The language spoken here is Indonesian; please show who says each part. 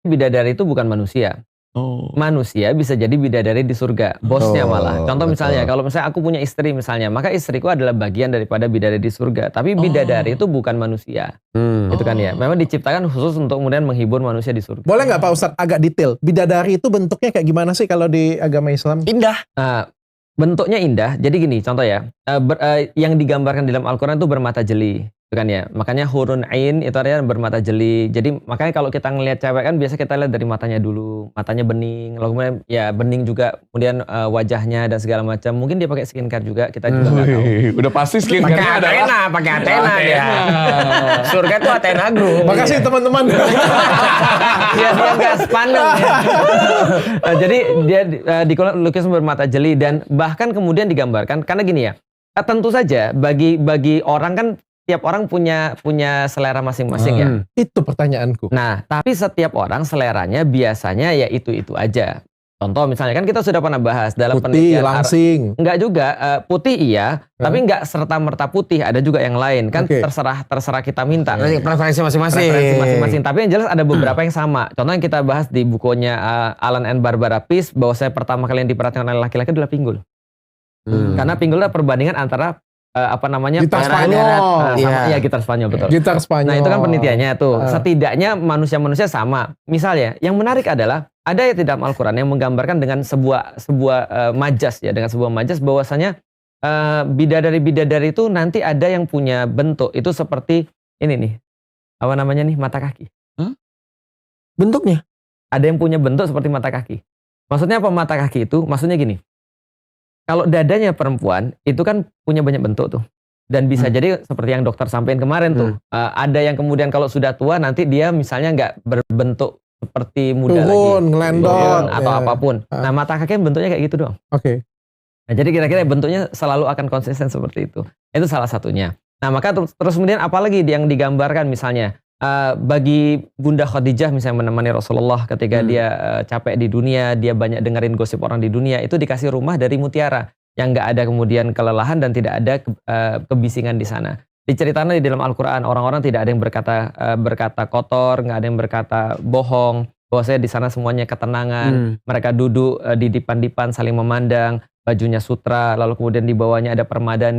Speaker 1: Bidadari itu bukan manusia.
Speaker 2: Oh.
Speaker 1: Manusia bisa jadi bidadari di surga, bosnya malah. Contoh misalnya, kalau misalnya aku punya istri misalnya, maka istriku adalah bagian daripada bidadari di surga. Tapi bidadari itu bukan manusia. Itu kan ya. Memang diciptakan khusus untuk kemudian menghibur manusia di surga.
Speaker 3: Boleh nggak Pak Ustadz agak detail? Bidadari itu bentuknya kayak gimana sih kalau di agama Islam?
Speaker 2: Indah.
Speaker 1: Bentuknya indah. Jadi gini, contoh ya. Yang digambarkan dalam Al-Quran itu bermata jeli. Itu kan ya. Makanya hurun ain itu artinya bermata jeli. Jadi makanya kalau kita ngelihat cewek kan biasa kita lihat dari matanya dulu. Matanya bening. Lalu kemudian ya bening juga. Kemudian wajahnya dan segala macam. Mungkin dia pakai skincare juga. Kita juga nggak tahu.
Speaker 2: Udah pasti skincare-nya adalah
Speaker 4: pakai Athena dia. Surga itu Athena Group.
Speaker 3: Makasih teman-teman.
Speaker 1: Dia nggak sepandang ya. Jadi dia dilukis bermata jeli. Dan bahkan kemudian digambarkan. Karena gini ya. Tentu saja bagi orang kan setiap orang punya selera masing-masing ya.
Speaker 3: Itu pertanyaanku.
Speaker 1: Nah, tapi setiap orang seleranya biasanya ya itu-itu aja. Contoh misalnya kan kita sudah pernah bahas dalam
Speaker 3: putih, langsing.
Speaker 1: Enggak juga, putih iya, tapi enggak serta-merta putih, ada juga yang lain. Kan terserah kita minta.
Speaker 4: Preferensi masing-masing.
Speaker 1: Preferensi masing-masing, tapi yang jelas ada beberapa yang sama. Contoh yang kita bahas di bukunya Alan and Barbara Pease, bahwa saya pertama kali yang diperhatikan oleh laki-laki adalah pinggul. Karena pinggul adalah perbandingan antara
Speaker 3: gitar Spanyol.
Speaker 1: Gitar Spanyol, betul.
Speaker 3: Gitar Spanyol.
Speaker 1: Nah, itu kan penelitiannya tuh. Setidaknya manusia-manusia sama. Misalnya, yang menarik adalah ada ayat di dalam Al-Qur'an yang menggambarkan dengan sebuah majas ya, dengan sebuah majas bahwasanya bidadari-bidadari itu nanti ada yang punya bentuk itu seperti ini nih. Apa namanya nih? Mata kaki.
Speaker 4: Bentuknya?
Speaker 1: Ada yang punya bentuk seperti mata kaki. Maksudnya apa mata kaki itu? Maksudnya gini. Kalau dadanya perempuan, itu kan punya banyak bentuk tuh. Dan bisa jadi seperti yang dokter sampaikan kemarin tuh. Ada yang kemudian kalau sudah tua, nanti dia misalnya nggak berbentuk seperti muda lagi.
Speaker 3: Ngelendor.
Speaker 1: Atau apapun. Nah, mata kaki bentuknya kayak gitu doang. Nah, jadi kira-kira bentuknya selalu akan konsisten seperti itu. Itu salah satunya. Nah, maka terus kemudian apalagi yang digambarkan misalnya. Bagi Bunda Khadijah misalnya menemani Rasulullah ketika dia capek di dunia, dia banyak dengerin gosip orang di dunia, itu dikasih rumah dari mutiara yang nggak ada kemudian kelelahan dan tidak ada kebisingan di sana. Diceritakan di dalam Al-Quran, orang-orang tidak ada yang berkata kotor, nggak ada yang berkata bohong, bahwasanya di sana semuanya ketenangan, mereka duduk di dipan-dipan saling memandang, bajunya sutra, lalu kemudian di bawahnya ada permadani,